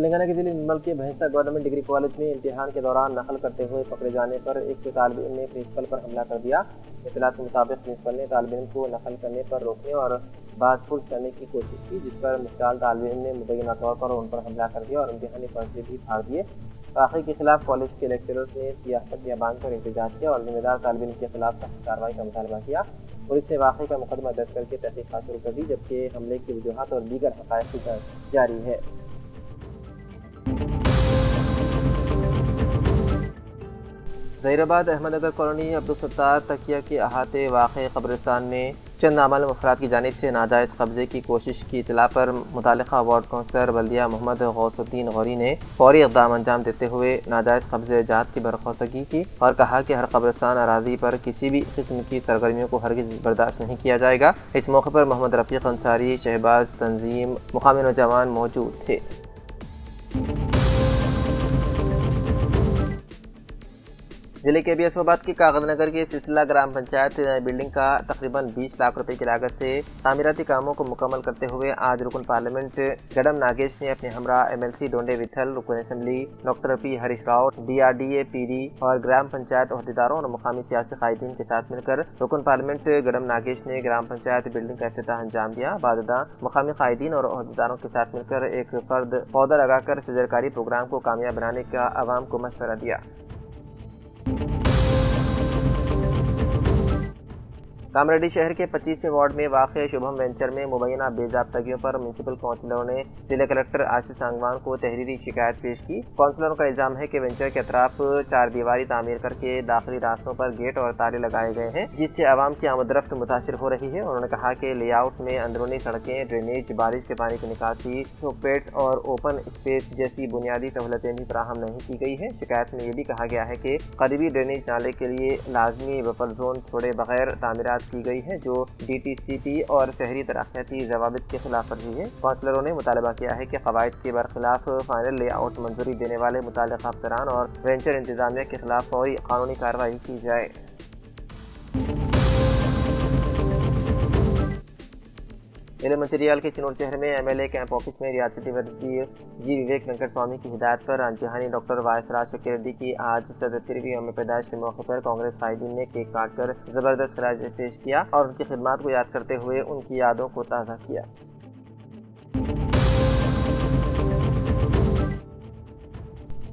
تلنگانہ کے ضلع نرمل کے بھینسا گورنمنٹ ڈگری کالج میں امتحان کے دوران نقل کرتے ہوئے پکڑے جانے پر ایک طالب علم نے پرنسپل پر حملہ کر دیا۔ اطلاعات کے مطابق پرنسپل نے طالب علم کو نقل کرنے پر روکنے اور باز پرس کرنے کی کوشش کی، جس پر مشتعل طالب علم نے مبینہ طور پر ان پر حملہ کر دیا اور امتحانی پرچے بھی پھاڑ دیے۔ واقعے کے خلاف کالج کے لیکچررز نے سیاہ پٹیاں باندھ کر احتجاج کیا اور ذمہ دار طالب علم کے خلاف سخت کارروائی کا مطالبہ کیا۔ پولیس نے واقعے کا مقدمہ درج کر کے تحقیقات شروع کر دی، جبکہ حملے کی وجوہات اور دیگر حقائق کی جانچ جاری ہے۔ ظہیر آباد احمد نگر کالونی عبدالستار تکیہ کے احاطے واقع قبرستان میں چند نامعلوم افراد کی جانب سے ناجائز قبضے کی کوشش کی اطلاع پر متعلقہ وارڈ کونسلر بلدیہ محمد غوث الدین غوری نے فوری اقدام انجام دیتے ہوئے ناجائز قبضے جات کی برخواستگی کی اور کہا کہ ہر قبرستان اراضی پر کسی بھی قسم کی سرگرمیوں کو ہرگز برداشت نہیں کیا جائے گا۔ اس موقع پر محمد رفیق انصاری، شہباز تنظیم، مقامی نوجوان موجود تھے۔ ضلع کے بی ایس آباد کی کاغذ نگر کی سلسلہ گرام پنچایت بلڈنگ کا تقریباً 20 لاکھ روپے کی لاگت سے تعمیراتی کاموں کو مکمل کرتے ہوئے آج رکن پارلیمنٹ گڈم ناگیش نے اپنے ہمراہ ایم ایل سی ڈونڈے وٹھل، رکن assembly doctor P Harish Rao, D R D A P D اور گرام پنچایت عہدیداروں اور مقامی سیاسی قائدین کے ساتھ مل کر رکن پارلیمنٹ گڈم ناگیش نے گرام پنچایت بلڈنگ کا افتتاح انجام دیا۔ بعد ازاں مقامی قائدین اور عہدیداروں کے ساتھ مل کر ایک فرد پودا لگا کر شجرکاری پروگرام کو کامیاب بنانے کا عوام کو مشورہ دیا۔ کامریڈی شہر کے 25ویں وارڈ میں واقع شبھم وینچر میں مبینہ بے ضابطگیوں پر میونسپل کونسلروں نے ضلع کلکٹر آشیش سانگوان کو تحریری شکایت پیش کی۔ کونسلروں کا الزام ہے کہ وینچر کے اطراف 4 دیواری تعمیر کر کے داخلی راستوں پر گیٹ اور تالے لگائے گئے ہیں، جس سے عوام کی آمد و رفت متاثر ہو رہی ہے۔ انہوں نے کہا کہ لے آؤٹ میں اندرونی سڑکیں، ڈرینیج، بارش کے پانی کی نکاسی، چوک پیٹس اور اوپن اسپیس جیسی بنیادی سہولتیں بھی فراہم نہیں کی گئی ہیں۔ شکایت میں یہ بھی کہا گیا ہے کہ قریبی ڈرینیج نالے کے لیے لازمی بفر زون چھوڑے بغیر تعمیرات کی گئی ہے، جو ڈی ٹی سی پی اور شہری ترقیاتی ضوابط کے خلاف ورزی ہے۔ کونسلروں نے مطالبہ کیا ہے کہ قواعد کے برخلاف فائنل لے آؤٹ منظوری دینے والے متعلقہ افسران اور وینچر انتظامیہ کے خلاف فوری قانونی کارروائی کی جائے۔ ضلع منچریال کے چنور شہر میں M L A camp office میں ریاستی وزیر جی وویک وینکٹ سوامی کی ہدایت پر جہانی ڈاکٹر وائس راج شکر ریڈی کی آج 77ویں یوم پیدائش کے موقع پر کانگریس قائدین نے کیک کاٹ کر زبردست خراج پیش کیا اور ان کی خدمات کو یاد کرتے ہوئے ان کی یادوں کو تازہ کیا۔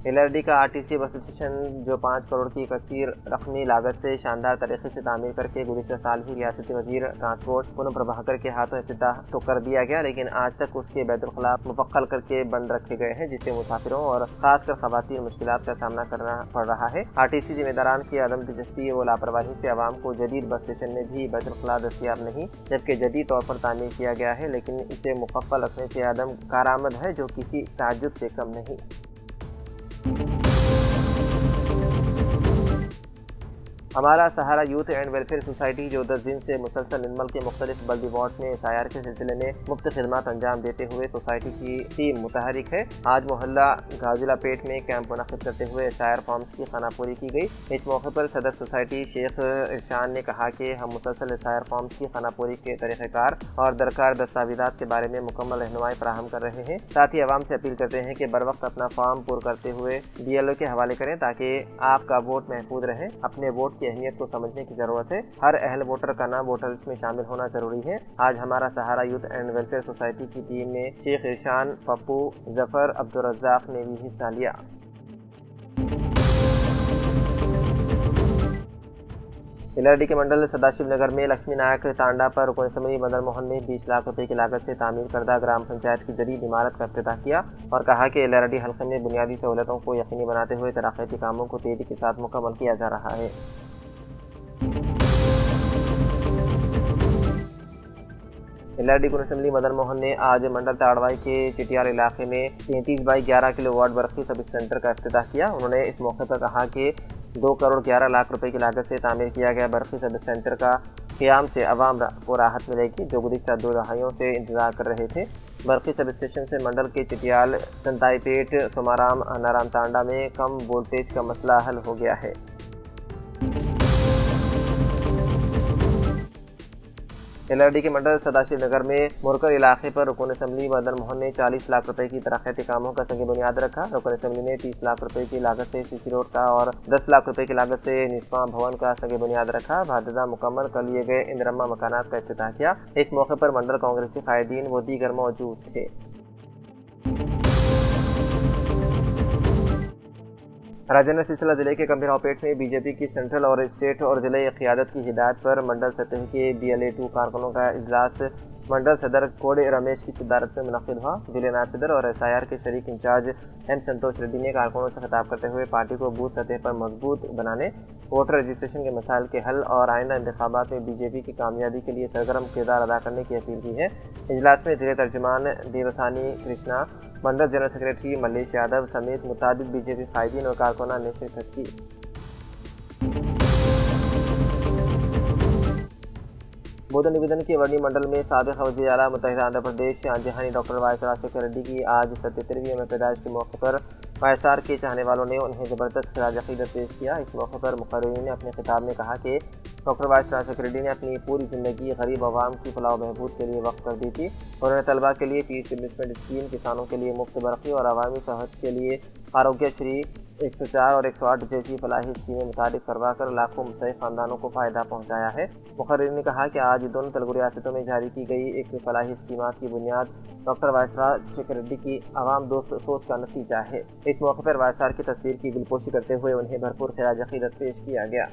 ایل آر ڈی کا R T C bus station جو 5 کروڑ کی کثیر رقمی لاگت سے شاندار طریقے سے تعمیر کر کے گزشتہ سال ہی ریاستی وزیر ٹرانسپورٹ پونم پربھاکر کے ہاتھوں افتتاح تو کر دیا گیا، لیکن آج تک اس کے بیت الخلاء مفقل کر کے بند رکھے گئے ہیں، جس سے مسافروں اور خاص کر خواتین مشکلات کا سامنا کرنا پڑ رہا ہے۔ آر ٹی سی ذمہ داران کی عدم دلچسپی و لاپرواہی سے عوام کو جدید بس اسٹیشن میں بھی بیت الخلاء دستیاب نہیں، جبکہ جدید طور پر تعمیر کیا گیا ہے، لیکن اسے مقفل رکھنے سے عدم کارآمد ہے، جو کسی تعجب سے کم نہیں۔ ہمارا سہارا یوتھ اینڈ ویلفیئر سوسائٹی جو 10 دن سے مسلسل نرمل کے مختلف بلدی وارڈز میں ایس آئی آر کے سلسلے میں مفت خدمات انجام دیتے ہوئے سوسائٹی کی ٹیم متحرک ہے، آج محلہ گاجلا پیٹ میں کیمپ منعقد کرتے ہوئے ایس آئی آر فارمز کی خانہ پوری کی گئی۔ اس موقع پر صدر سوسائٹی شیخ ارشان نے کہا کہ ہم مسلسل ایس آئی آر فارمز کی خانہ پوری کے طریقہ کار اور درکار دستاویزات کے بارے میں مکمل رہنمائی فراہم کر رہے ہیں، ساتھ ہی عوام سے اپیل کرتے ہیں کہ بر وقت اپنا فارم پر کرتے ہوئے ڈی ایل او کے حوالے کریں تاکہ آپ کا ووٹ محفوظ رہے۔ اپنے ووٹ کی اہمیت کو سمجھنے کی ضرورت ہے، ہر اہل ووٹر کا نام ووٹر لسٹ میں شامل ہونا ضروری ہے۔ آج ہمارا سہارا یوتھ اینڈ ویلفیئر سوسائٹی کی ٹیم میں شیخ ارشان، پپو، ظفر، عبدالرزاق نے بھی حصہ لیا۔ ایل آر ڈی کے منڈل سداشیو نگر میں لکشمی نائک تانڈا پر رکن اسمبلی مدن موہن نے 20 لاکھ روپے کی لاگت سے تعمیر کردہ گرام پنچایت کی جدید عمارت کا افتتاح کیا اور کہا کہ ایل آر ڈی حلقے میں بنیادی سہولتوں کو یقینی بناتے ہوئے ترقیاتی کاموں کو تیزی کے ساتھ مکمل کیا جا رہا ہے۔ ایل آر ڈی رکن اسمبلی مدن موہن نے آج منڈل تاڑوائی کے چٹیال علاقے میں 33/11 کلو واٹ برقی سب سینٹر کا افتتاح کیا۔ انہوں نے اس موقع پر کہا کہ 2 کروڑ 11 لاکھ روپے کی لاگت سے تعمیر کیا گیا برقی سب سینٹر کا قیام سے عوام کو راحت ملے گی، جو گزشتہ 2 دہائیوں سے انتظار کر رہے تھے۔ برقی سب اسٹیشن سے منڈل کے چٹیال، سنتائی پیٹ، سومارام، نارام تانڈا میں کم وولٹیج کا مسئلہ حل ہو گیا ہے۔ LRD के मंडल सदाशिव नगर में मुरकर इलाके पर रुकन असम्बली मदन मोहन ने 40 लाख रुपए की तरक्याती कामों का संग बुनियाद रखा। रुकन असम्बली ने 30 लाख रुपए की लागत से CC रोड का और 10 लाख रुपए की लागत से निस्वा भवन का संग बुनियाद रखा। भाददा मुकम्मल कर लिए गए इंदिरम्मा मकानात का इफ्तिताह किया। इस मौके पर मंडल कांग्रेसी कायदीन व दीगर मौजूद थे। राजेंद्र सिलसिला जिले के गंभीरावपेट में बीजेपी की सेंट्रल और स्टेट और जिले क़ियादत की हिदायत पर मंडल सतह के BLA-2 कारकुनों का इजलास मंडल सदर कोड़े रमेश की सदारत में मुनक़िद हुआ। जिले नायब सदर और SIR के शरीक इंचार्ज M संतोष रेड्डी ने कारकुनों से खिताब करते हुए पार्टी को बूथ सतह पर मजबूत बनाने, वोटर रजिस्ट्रेशन के मसाइल के हल और आइंदा इंतखाबात में बीजेपी की कामयाबी के लिए सरगर्म किरदार अदा करने की अपील की है। इजलास में जिले तर्जुमान देवसानी कृष्णा, मंडल जनरल सेक्रेटरी मल्लेश यादव समेत मुताबिक बीजेपी कायदीन और कारकुनान ने शिरकत की। बोधन निवेदन के वर्णी मंडल में साबिक़ वज़ीर आला मुत्तहिदा आंध्र प्रदेश जहानी डॉक्टर वाइस राजशेखर रेड्डी की आज 77वीं पैदाइश के मौके पर YSR के चाहने वालों ने उन्हें ज़बरदस्त खिराज अक़ीदत पेश किया। इस मौके पर मुक़र्रिरीन ने अपने खिताब में कहा कि डॉक्टर वाइस राजशेखर रेड्डी ने अपनी पूरी ज़िंदगी गरीब आवाम की फलाह व बहबूद के लिए वक्फ कर दी थी। उन्होंने तलबा के लिए फीस इन्वेस्टमेंट स्कीम, किसानों के लिए मुफ्त बरक़ी और अवामी सेहत के लिए आरोग्यश्री 104 और 108 जैसी फलाही स्कीमें मुतारिफ करवा कर लाखों मुस्तहिक़ ख़ानदानों को फ़ायदा पहुँचाया है। मुक़र्रिरीन ने कहा कि आज दोनों तेलुगु रियासतों में जारी की गई एक फलाही स्कीमात की बुनियाद डॉक्टर वाइस राजशेखर रेड्डी की आवाम दोस्त सोच का नतीजा है। इस मौके पर YSR की तस्वीर की गुलपोशी करते हुए उन्हें भरपूर खिराज अक़ीदत पेश किया गया।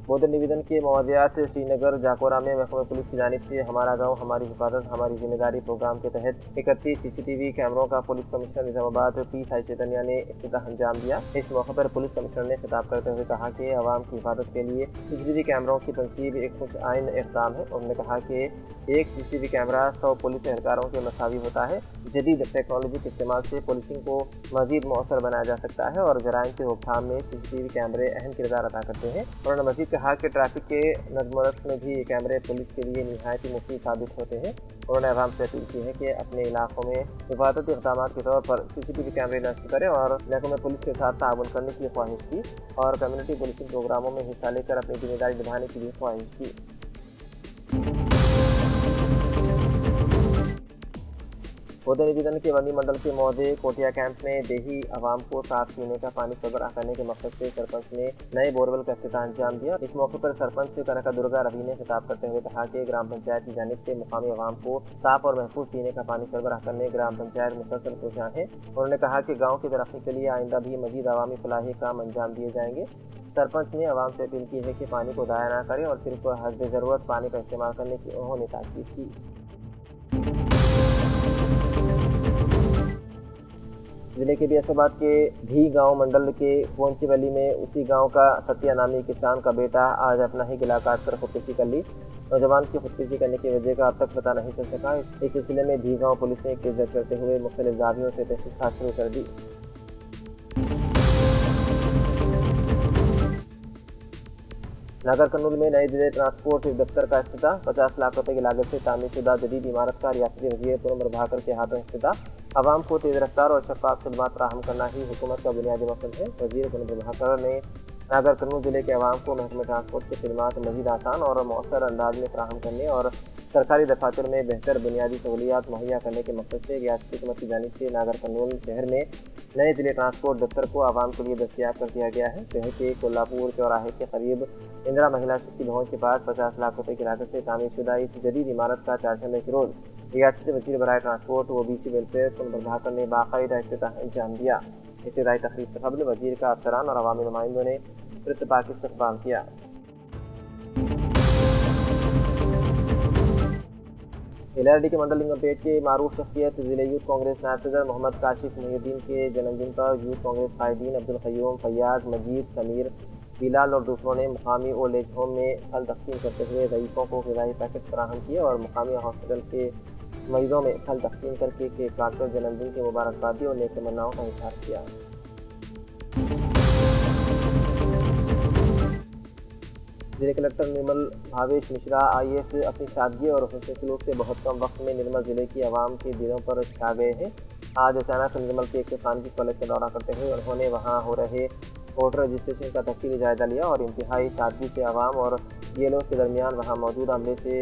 बोधन निवेदन के मवादियात श्रीनगर जाकोरा में महकमा पुलिस की जानिब से हमारा गांव हमारी हिफाजत हमारी जिम्मेदारी प्रोग्राम के तहत 31 CCTV कैमरों का police commissioner Nizamabad P Sai Chaitanya ने इफ्तिताह अंजाम दिया। इस मौके पर पुलिस कमिश्नर ने खिताब करते हुए कहा कि आवाम की हिफाजत के लिए CCTV कैमरों की तनसीब एक खुश आइन इक़दाम है। उन्होंने कहा कि एक CCTV कैमरा 100 पुलिस एहलकारों के मसावी होता है। जदीद टेक्नोलॉजी के इस्तेमाल से पुलिसिंग को मज़ीद मौसर बनाया जा सकता है और जराइम की रोकथाम में CCTV कैमरे अहम किरदार अदा करते हैं। उन्होंने मज़ीद कहा कि ट्रैफिक के नज़्म व नस्क़ में भी ये कैमरे पुलिस के लिए निहायत मुफीद साबित होते हैं। उन्होंने अवाम से अपील की है कि अपने इलाकों में हिफाजती इक़दाम के तौर पर CCTV कैमरे नस्ब करें और महकमा पुलिस के साथ ताउन करने की ख्वाहिश की और कम्युनिटी पुलिसिंग प्रोग्रामों में हिस्सा लेकर अपनी जिम्मेदारी निभाने की भी ख्वाहिश की। बोधन निवेदन के वर्णी मंडल के मौजे कोटिया कैंप में देही आवाम को साफ पीने का पानी सरबराह करने के मकसद से सरपंच ने नए बोरवेल का इफ्तिताह अंजाम दिया। इस मौके पर सरपंच कनका दुर्गा रवि ने खिताब करते हुए कहा कि ग्राम पंचायत की जानिब से मुकामी आवाम को साफ और महफूज पीने का पानी सरबराह करने ग्राम पंचायत मुसलसल कोशियां हैं। उन्होंने कहा कि गाँव की तरक्की के लिए आइंदा भी मजीद अवामी फलाही काम अंजाम दिए जाएंगे। सरपंच ने आवाम से अपील की है कि पानी को ज़ाया न करें और सिर्फ हस्ब ज़रूरत पानी का इस्तेमाल करने की उन्होंने ताकीद की। जिले के बियासाबाद के धी गांव मंडल के पोंची वैली में उसी गांव का सत्या नामी किसान का बेटा आज अपना ही गिला काट कर खुदकुशी कर ली। नौजवान की खुदकुशी करने की वजह का अब तक पता नहीं चल सका। इस सिलसिले में धी गांव पुलिस ने केस दर्ज करते हुए मुख्तलिफ दावियों से तहकीक़ात शुरू कर दी। नागर कर्नूल में नए जिले ट्रांसपोर्ट दफ्तर का इफ्तिताह 50 लाख रुपए की लागत से तामीरशुदा जदीद इमारत का रियासती वज़ीर पुरम प्रभाकर के हाथों इफ्तिताह। आवाम को तेज़ रफ्तार और शफ़ाफ़ खिदमत फराहम करना ही हुकूमत का बुनियादी मकसद है। वज़ीर पुरम प्रभाकर ने नागर कर्नूल जिले के आवाम को महकमे ट्रांसपोर्ट की खिदमत मज़ीद आसान और मौसर अंदाज में फराहम करने और सरकारी दफातर में बेहतर बुनियादी सहूलियात मुहैया करने के मकसद से रियासती हुकूमत की जानिब से नागर कर्नूल शहर में नए जिले ट्रांसपोर्ट दफ्तर को आवाम के लिए दस्तयाब कर दिया गया है। शहर के कोल्हापुर चौराहे के करीब इंदिरा महिला शक्ति भवन के पास 50 लाख रुपए की लागत से तामीरशुदा इस जदीद इमारत का चारशंबे के रोज़ रियासती वज़ीर बराए ट्रांसपोर्ट व BC वेलफेयर पुरम प्रभाकर ने बाकायदा इफ्तिताह अंजाम दिया। इब्तिदाई तकरीब से कबल वज़ीर का अफसरान और अवामी नुमाइंदों ने इत्तफाक़ी इस्तक़बाल किया। LRD के मंडल लिंगमपेट के मारूफ शख्सियत ज़िले यूथ कांग्रेस नायब सदर मोहम्मद काशिफ मुहिउद्दीन के जन्मदिन पर यूथ कांग्रेस कायदीन अब्दुल क़य्यूम, फैयाज, मजीद, समीर, बिलाल और दूसरों ने मुकामी ओल्ड एज होम में फल तकसीम करते हुए ज़ईफ़ों को ग़िज़ाई पैकेट फराहम किए और मुकामी हॉस्पिटल के मरीजों में फल तकसीम करके केक काटकर जन्मदिन की मुबारकबाद दी और नेक तमन्नाओं का इज़हार किया। जिले कलेक्टर निर्मल भावेश मिश्रा IAS अपनी सादगी और हुस्न सलूक से बहुत कम वक्त में निर्मल जिले की आवाम के दिलों पर छा गए हैं। आज अचानक निर्मल के एक खानगी कॉलेज का दौरा करते हुए उन्होंने वहां हो रहे वोटर रजिस्ट्रेशन का तफसीली जायजा लिया और इंतहाई सादगी से आवाम और BLOs के दरमियान वहाँ मौजूद अमले से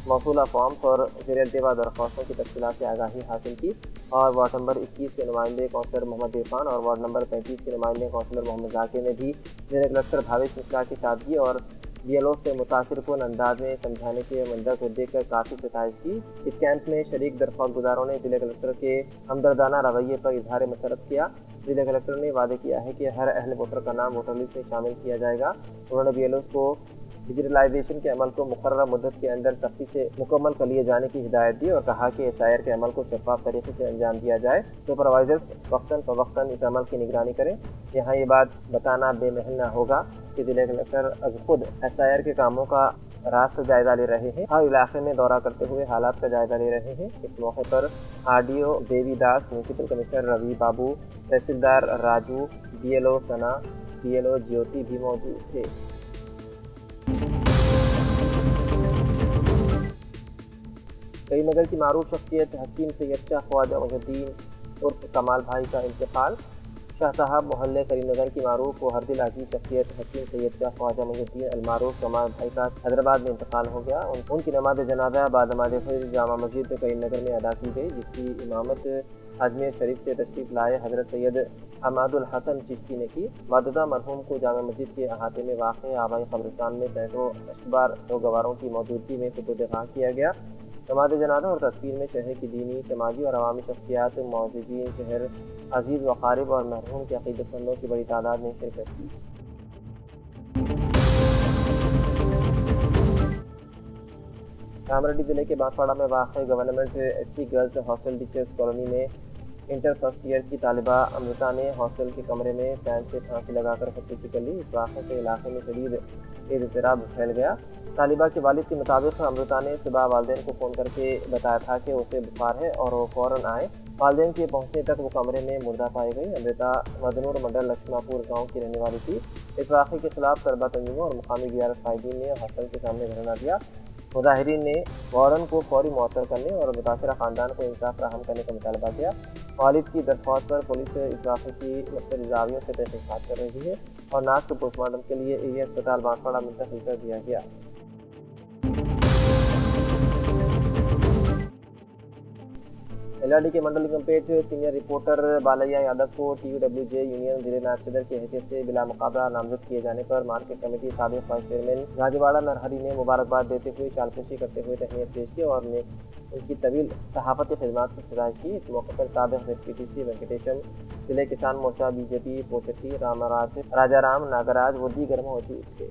मौसूला फॉर्म्स और ज़ेर इल्तिवा दरख्वास्तों की तफसीलात से आगाही हासिल की और वार्ड नंबर 21 के नुमाइंदे कौंसलर मोहम्मद इरफान और वार्ड नंबर 35 के नुमाइंदे कौंसलर मोहम्मद जाकिर ने भी ज़ेर कलेक्टर भावेश मिश्रा की सादगी और BLOs से मुतासिरकुन अंदाज में समझाने के मंजर को देखकर काफ़ी सताइश की। इस कैंप में शरीक दरख्वास्त गुजारों ने ज़िला कलेक्टर के हमदर्दाना रवैये पर इजहार मसरत किया। ज़िला कलेक्टर ने वादे किया है कि हर अहल वोटर का नाम वोटर लिस्ट में शामिल किया जाएगा। उन्होंने BLOs को डिजिटलाइजेशन के अमल को मुकर्रर मुद्दत के अंदर सख्ती से मुकम्मल कर लिए जाने की हिदायत दी और कहा कि SIR के अमल को शफाफ तरीके से अंजाम दिया जाए। सुपरवाइजर्स वक्तन फ़वक्तन इस अमल की निगरानी करें। यहाँ ये बात बताना बेमहल न होगा कि जिला कलेक्टर अज खुद SIR के कामों का रास्त जायजा ले रहे हैं, हर इलाके में दौरा करते हुए हालात का जायजा ले रहे हैं। इस मौके पर RDO Devidas, municipal commissioner Ravi Babu, तहसीलदार राजू, BLO सना, BLO ज्योति भी मौजूद थे। करीमनगर की मारूफ शख्सियत हकीम सैयद शाह ख्वाजा मुहिउद्दीन उर्फ कमाल भाई का इंतकाल। शाह साहब मोहल्ले करीमनगर की मारूफ व हरदिल अजीज शख्सियत हकीम सैयद शाह ख्वाजा मुहिउद्दीन अलमारूफ कमाल भाई का हैदराबाद में इंतकाल हो गया। उनकी नमाज जनाजा बाद नमाज फजर जामा मस्जिद करीमनगर में अदा की गई, जिसकी इमामत अजमेर शरीफ से तशरीफ लाए हज़रत सैयद अहमदुल हसन चिश्ती ने की। वाददा मरहूम को जामा मस्जिद के अहाते में वाक़ आबाई कब्रिस्तान में सैकड़ों अशबार सौगवारों की मौजूदगी में सुपुर्द-ए-खाक किया गया। नमाज जनाजा और तस्वीर में शहर की दीनी, समाजी और अवामी शख्सियात, मौजूदीन, शहर अजीज़ व क़ारिब और मरहूम के अक़ीदतमंदों की बड़ी तादाद ने शिरकत की। रामरेड्डी जिले के बांसवाड़ा में वाक़ government SC girls hostel teachers colony में इंटर फर्स्ट ईयर की तालिबा अमृता ने हॉस्टल के कमरे में फैन से फांसी लगाकर खुदकुशी कर ली। इस वाक़े से इलाके में शदीद इज़्तिराब फैल गया। तालिबा के वालिद के मुताबिक अमृता ने सुबह वालिदैन को फ़ोन करके बताया था कि उसे बुखार है और वो फ़ौरन आए। वालिदैन के पहुंचने तक वो कमरे में मुर्दा पाई गई। अमृता मदनूर मंडल लक्ष्मापुर गाँव की रहने वाली थी। इस वाक़े के खिलाफ तलबा तंजीमों और मुकामी गियारत कायदीन ने हॉस्टल के सामने धरना दिया। मुजाहिरीन ने वारन को फौरी मुअत्तल करने और मुतासरा ख़ानदान को इंसाफ फराहम करने का मुतालबा किया। वालिद की दरख्वास्त पर पुलिस इस वाक़े की मुख्तलिफ ज़ावियों से तहक़ीक़ात कर रही है और नाश को पोस्टमार्टम के लिए एरिया अस्पताल बांसवाड़ा मुंतकिल कर दिया गया। LRD के मंडल निगमपेट सीनियर रिपोर्टर बालैया यादव को TUWJ यूनियन जिले नायब सदर की हैसियत से बिला मुकाबला नामजद किए जाने पर मार्केट कमेटी साबिक़ वाइस चेयरमैन गाजीवाड़ा नरहरी ने मुबारकबाद देते हुए शालकुशी करते हुए तहनीत पेश की और उनकी तवील सहाफ़ती खिदमात की सराहना की। इस मौके पर साबिक़ ZPTC वेंकटेशम, जिले किसान मोर्चा BJP पोचट्टी, रामराज, राजाराम, नागराज व दीगर मौजूद थे।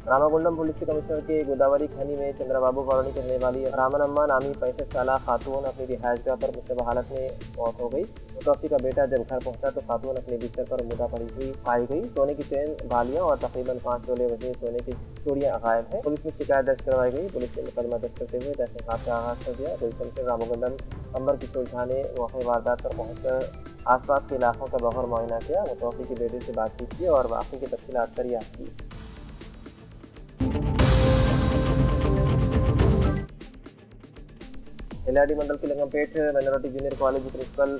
रामागुंडम पुलिस कमिश्नर के गोदावरी खनी में चंद्रबाबू कॉलोनी के रहने वाली रामनम्मा नामी 65 साल खातून अपनी रिहायशगाह पर मुश्तबह हालत में मौत हो गई। मुतवफ़्फ़ी का बेटा जब घर पहुंचा तो खातून अपने बिस्तर पर मुर्दा पड़ी हुई पाई गई। सोने की चेन, बालियां और तकरीबन 5 तोले वज़नी सोने की चूड़ियां गायब हैं। पुलिस में शिकायत दर्ज करवाई गई। पुलिस ने मुकदमा दर्ज करते हुए तहक़ीक़ात का आगाज़ कर दिया। पुलिस कमिश्नर रामागुंडम अंबर किशोर झा ने मौके वारदात पर पहुंचकर आसपास के इलाकों का बग़ौर मुआयना किया, मुतवफ़्फ़ी के बेटे से बातचीत की और वाक़े की तफ़सीलात दरियाफ़्त की। LRD मंडल के Lingampet minority junior college principal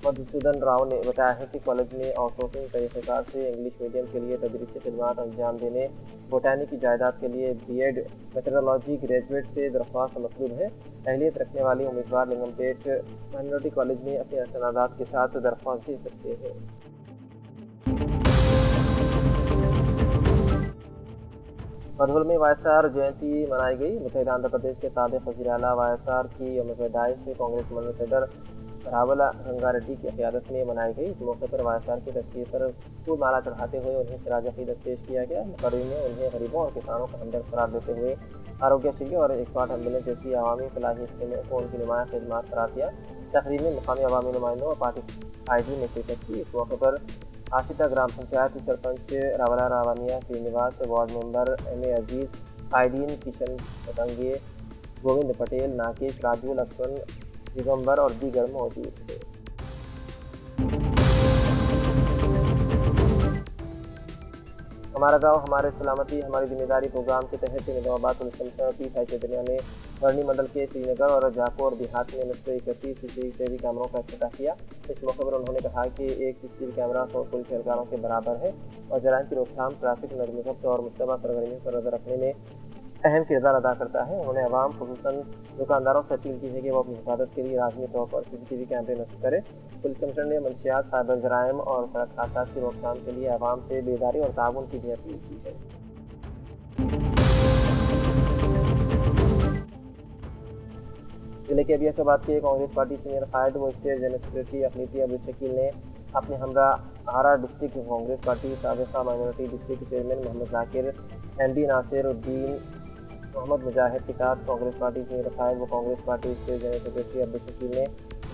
Madhusudan Rao ने बताया है कि कॉलेज में आउटसोर्सिंग तरीक़ेकार से इंग्लिश मीडियम के लिए तदरीसी खिदमात अंजाम देने, बोटानी की जायदाद के लिए B.Ed मेथडोलॉजी ग्रेजुएट से दरख्वास्त मतलूब है। अहलियत रखने वाली उम्मीदवार लिंगमपेट माइनॉरिटी कॉलेज में अपने सनादात के साथ दरख्वास्त दे सकते हैं। मधुबन में वायएसआर जयंती मनाई गई। मुत्तहिदा आंध्र प्रदेश के साबिक़ वज़ीर आला वायएसआर की यौम पैदाइश से कांग्रेस मंडल सदर रावला रंगारेड्डी की क़यादत में मनाई गई। इस मौके पर वायएसआर की तस्वीर पर फूल माला चढ़ाते हुए उन्हें सिराज अक़ीदत पेश किया गया। मुक़र्रिरीन ने उन्हें गरीबों और किसानों का हमदर्द करार देते हुए आरोग्यश्री और 108 एम्बुलेंस जैसी अवामी फलाही स्कीमों को उनकी नुमाया खिदमात करार दिया। तकरीब में मुकामी अवामी नुमाइंदों और पार्टी कायदीन ने शिरकत की। इस मौके पर आशिता ग्राम पंचायत सरपंच रावला रावानिया Srinivas, ward member M.A. Aziz, कायदीन किशन पतंगे, गोविंद पटेल, नाकेश, राजू, लक्ष्मण, दिगंबर और दीगर मौजूद थे। हमारा गांव हमारी सलामती हमारी जिम्मेदारी प्रोग्राम के तहत Nizamabad police commissioner P. Sai Chaitanya ने برنی منڈل کے سری نگر اور جاپور دیہات میں نصب 31 CCTV کیمروں کا افتتاح کیا۔ اس موقع پر انہوں نے کہا کہ ایک CCTV کیمرہ 100 پولیس اہلکاروں کے برابر ہے اور جرائم کی روک تھام، ٹریفک نظم و ضبط اور مشتبہ سرگرمیوں پر نظر رکھنے میں اہم کردار ادا کرتا ہے۔ انہوں نے عوام خصوصاً دکانداروں سے اپیل کی ہے کہ وہ اپنی حفاظت کے لیے لازمی طور پر CCTV کیمرے نصب کریں۔ پولیس کمشنر نے منشیات، سائبر جرائم اور سڑک حادثات کی روک تھام کے لیے عوام سے بیداری اور تعاون کی بھی اپیل کی ہے۔ ضلع کے ابیس آباد کے کانگریس پارٹی سینئر قائد و اسٹیٹ جنرل سیکریٹری اقلیتی عبدالشکیل نے اپنے ہمراہ آرا ڈسٹرکٹ کانگریس پارٹی سابقہ مائنورٹی ڈسٹرکٹ چیئرمین محمد ذاکر، MD ناصر الدین محمد مجاہد کے ساتھ کانگریس پارٹی سینئر قائد و Congress party state general secretary Abdul Shakeel نے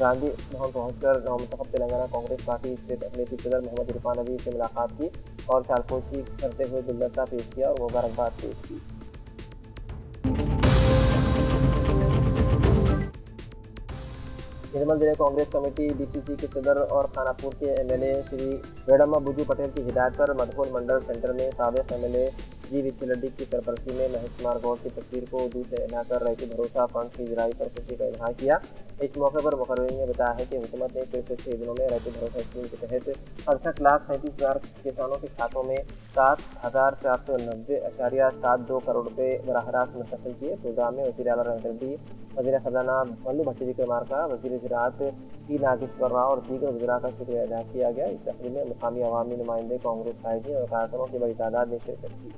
گاندھی بھون پہنچ کر نومنتخب تلنگانہ کانگریس پارٹی اسٹیٹ اقلیتی صدر محمد عرفان علی سے ملاقات کی اور چالپوشی کرتے ہوئے گلدستہ پیش کیا اور مبارکباد پیش کی۔ نرمل ضلع کانگریس کمیٹی DCC کے صدر اور خانہ پور کے MLA شری ویڈما بجو پٹیل کی ہدایت پر مدھول منڈل سینٹر میں سابق MLA جی وچی ریڈی کی سرپرستی میں مہیش کمار گوڑ کی تصویر کو اردو سے ہلا کر ریتی بھروسہ فنڈ کی اجرائی پر خوشی کا اظہار کیا۔ اس موقع پر مقررین نے بتایا ہے کہ حکومت نے پچھلے 6 دنوں میں ریتی بھروسہ اسکیم کے تحت 68,37,000 کسانوں کے کھاتوں میں 7,490.72 کروڑ روپے براہ راست منتقل کیے۔ پروگرام میں وزیر اعلیٰ رینت ریڈی، وزیر خزانہ ملو بھٹی وکرمارکا، وزیر زراعت ٹی ناگیشور راؤ اور دیگر وزراء کا شکریہ ادا کیا گیا۔ اس تقریب میں مقامی عوامی نمائندے، کانگریس قائدین اور کارکنوں کی بڑی تعداد نے شرکت کی۔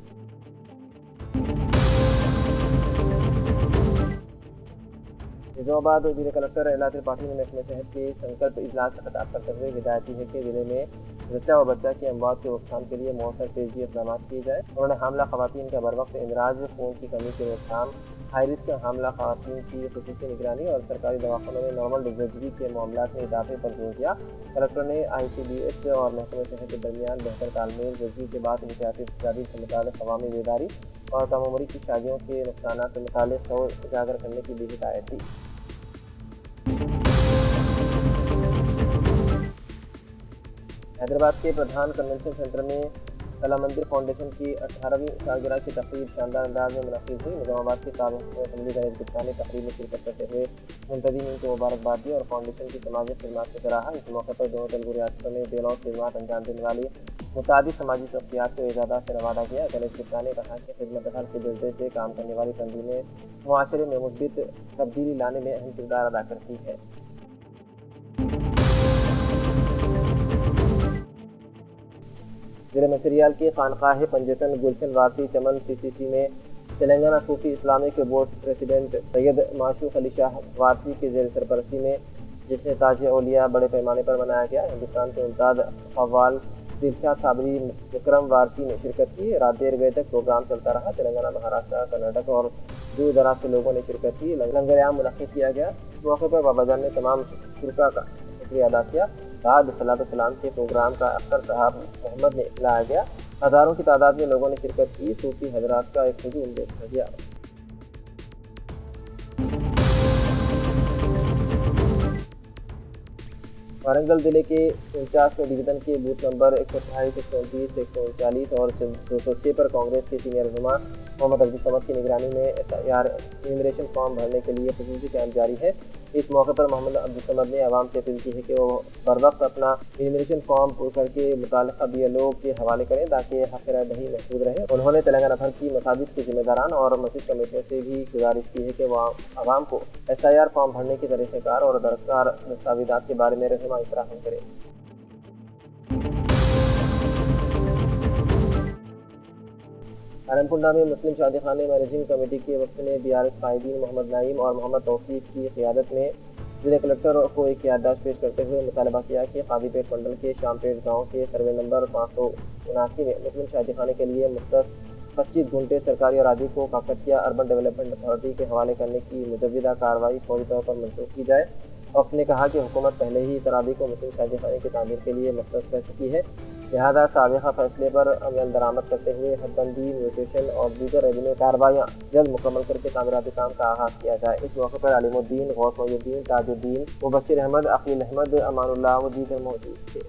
نظام آباد ضلع کلکٹر اعلیٰ ترپاٹھی نے محکمہ صحت کے سنکلپ اجلاس سے خطاب کرتے ہوئے ہدایت کی ہے کہ ضلع میں زچہ و بچہ کی اموات کی روک تھام کے لیے مؤثر پیشگی اقدامات کیے جائیں۔ انہوں نے حاملہ خواتین کا بروقت اندراج، خون کی کمی کی روک تھام، ہائی رسک حاملہ خواتین کی خصوصی نگرانی اور سرکاری دواخانوں میں نارمل ڈلیوری کے معاملات میں اضافے پر زور دیا۔ کلکٹر نے ICDH اور محکمہ صحت کے درمیان بہتر تال میل، زچگی کے بعد احتیاطی تدابیر سے متعلق عوامی بیداری اور کم عمری کی شادیوں کے نقصانات سے متعلق شعور اجاگر کرنے کی بھی ہدایت دی۔ حیدرآباد کے پردھان کنونشن سینٹر میں کلا مندر فاؤنڈیشن کی 18ویں سالگرہ کی تقریب شاندار انداز میں منعقد ہوئی۔ نظام آباد کے سابق اسمبلی گنیش گپتا نے تقریب میں شرکت کرتے ہوئے منتظمین کو مبارکباد دی اور فاؤنڈیشن کی سماجی خدمات کو سراہا۔ اس موقع پر دونوں تلگو ریاستوں میں بے لوث خدمات انجام دینے والی متعدد سماجی شخصیات کو اعزازات سے نوازا گیا۔ گنیش گپتا نے کہا کہ خدمت خلق کے جذبے سے کام کرنے والی تنظیمیں معاشرے میں مثبت تبدیلی لانے میں اہم کردار ادا کرتی ہیں۔ ضلع منچریال کے خانقاہ پنجتن گلشن وارسی چمن CCC میں تلنگانہ صوفی اسلامک بورڈ پریزیڈنٹ سید معشوق علی شاہ وارسی کے زیر سرپرستی میں جشن تاج اولیاء بڑے پیمانے پر منایا گیا۔ ہندوستان کے ممتاز قوال دلشاد صابری وکرم وارسی نے شرکت کی۔ رات دیر گئے تک پروگرام چلتا رہا۔ تلنگانہ، مہاراشٹر، کرناٹک اور دور دراز سے لوگوں نے شرکت کی۔ لنگر عام منعقد کیا گیا۔ اس موقع پر بابا جان نے تمام شرکا کا شکریہ ادا کیا۔ بعد صلاۃ السلام کے پروگرام کا اختر صاحب محمد نے لایا گیا۔ ہزاروں کی تعداد میں لوگوں نے شرکت کی۔ صوفی حضرات کا ایک ہجوم دیکھا گیا۔ وارنگل ضلع کے 49ویں ڈویژن کے بوتھ نمبر 128، 129، 139 اور 206 پر کانگریس کے سینئر رہنما محمد عبدالصمد کی نگرانی میں SIR انیمیشن فارم بھرنے کے لیے خصوصی کیمپ جاری ہے۔ اس موقع پر محمد عبدالصمد نے عوام سے اپیل کی ہے کہ وہ بروقت اپنا انیمیشن فارم پر کر کے متعلقہ BLO کے حوالے کریں تاکہ حق رائے دہی محفوظ رہے۔ انہوں نے تلنگانہ بھر کی مساجد کے ذمہ داران اور مسجد کمیٹیوں سے بھی گزارش کی ہے کہ وہ عوام کو SIR فارم بھرنے کے طریقہ کار اور درکار دستاویزات کے بارے میں رہنمائی فراہم کریں۔ رامپنڈا میں مسلم شادی خانے مینیجنگ کمیٹی کے وفد نے BRS قائدین محمد نعیم اور محمد توفیق کی قیادت میں ضلع کلکٹر کو ایک یادداشت پیش کرتے ہوئے مطالبہ کیا کہ قاضی پیٹ منڈل کے شام پیٹ گاؤں کے سروے نمبر 579 میں مسلم شادی خانے کے لیے مختص 25 گھنٹے سرکاری اراضی کو کاکتیہ اربن ڈیولپمنٹ اتھارٹی کے حوالے کرنے کی مجوزہ کارروائی فوری طور پر منسوخ کی جائے۔ وفد نے کہا کہ حکومت پہلے ہی اس اراضی کو مسلم شادی خانے کی تعمیر کے لیے مختص کر چکی ہے، لہذا سابقہ فیصلے پر عمل درآمد کرتے ہوئے حد بندی، میوٹیشن اور دیگر ریونیو کارروائیاں جلد مکمل کر کے تعمیراتی کام کا آغاز کیا جائے۔ اس موقع پر علیم الدین، غوث محی الدین، تاج الدین، مبشر احمد، عقیل احمد، امان اللہ و دیگر موجود تھے۔